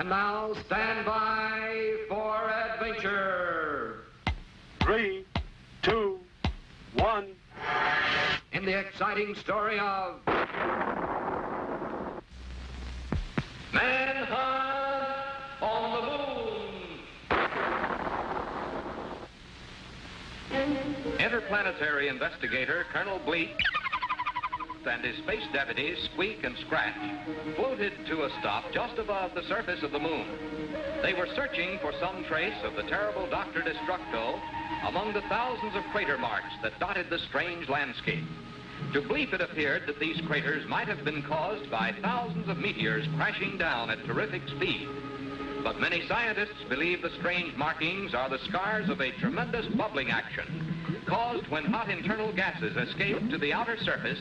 And now stand by for adventure. 3, 2, 1. In the exciting story of Manhunt on the Moon. Interplanetary investigator Colonel Bleep and his space deputies, Squeek and Scratch, floated to a stop just above the surface of the moon. They were searching for some trace of the terrible Doctor Destructo among the thousands of crater marks that dotted the strange landscape. To Bleep, it appeared that these craters might have been caused by thousands of meteors crashing down at terrific speed. But many scientists believe the strange markings are the scars of a tremendous bubbling action caused when hot internal gases escaped to the outer surface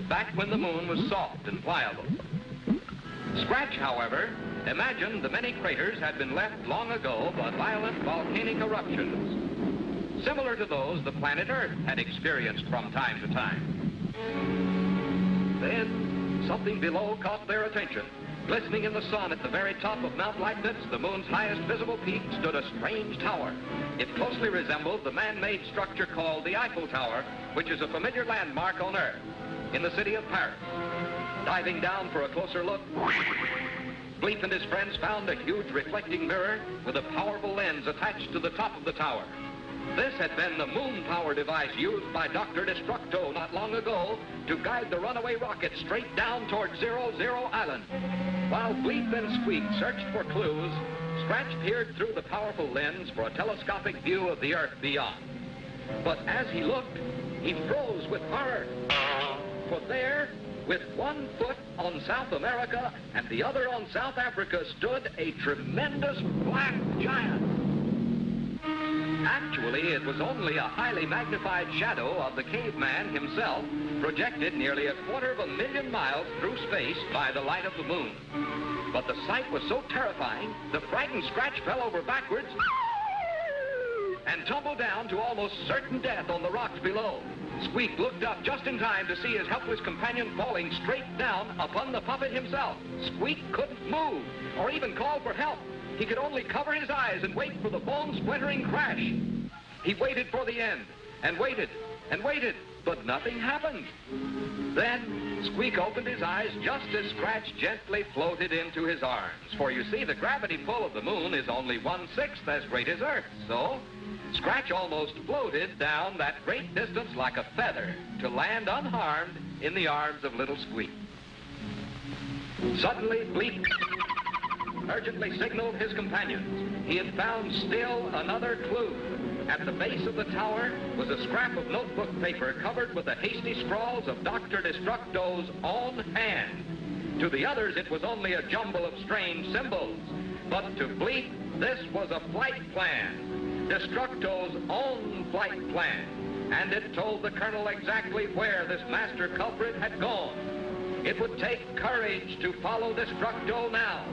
back when the moon was soft and pliable. Scratch, however, imagined the many craters had been left long ago by violent volcanic eruptions, similar to those the planet Earth had experienced from time to time. Then something below caught their attention. Glistening in the sun at the very top of Mount Leibniz, the moon's highest visible peak, stood a strange tower. It closely resembled the man-made structure called the Eiffel Tower, which is a familiar landmark on Earth, in the city of Paris. Diving down for a closer look, Bleep and his friends found a huge reflecting mirror with a powerful lens attached to the top of the tower. This had been the moon power device used by Doctor Destructo not long ago to guide the runaway rocket straight down toward 00 Island. While Bleep and Squeak searched for clues, Scratch peered through the powerful lens for a telescopic view of the Earth beyond. But as he looked, he froze with horror. For there, with one foot on South America and the other on South Africa, stood a tremendous black giant. Actually, it was only a highly magnified shadow of the caveman himself, projected nearly 250,000 miles through space by the light of the moon. But the sight was so terrifying, the frightened Scratch fell over backwards and tumbled down to almost certain death on the rocks below. Squeak looked up just in time to see his helpless companion falling straight down upon the puppet himself. Squeak couldn't move or even call for help. He could only cover his eyes and wait for the bone-splintering crash. He waited for the end, and waited, but nothing happened. Then Squeak opened his eyes just as Scratch gently floated into his arms. For you see, the gravity pull of the moon is only 1/6 as great as Earth, so Scratch almost floated down that great distance like a feather to land unharmed in the arms of little Squeak. Suddenly, Bleep urgently signaled his companions. He had found still another clue. At the base of the tower was a scrap of notebook paper covered with the hasty scrawls of Doctor Destructo's own hand. To the others, it was only a jumble of strange symbols. But to Bleep, this was a flight plan, Destructo's own flight plan. And it told the colonel exactly where this master culprit had gone. It would take courage to follow Destructo now.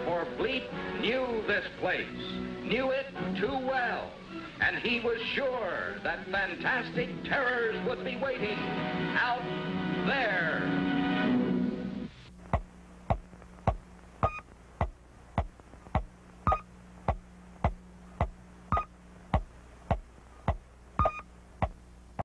For Bleep knew this place, knew it too well, and he was sure that fantastic terrors would be waiting out there.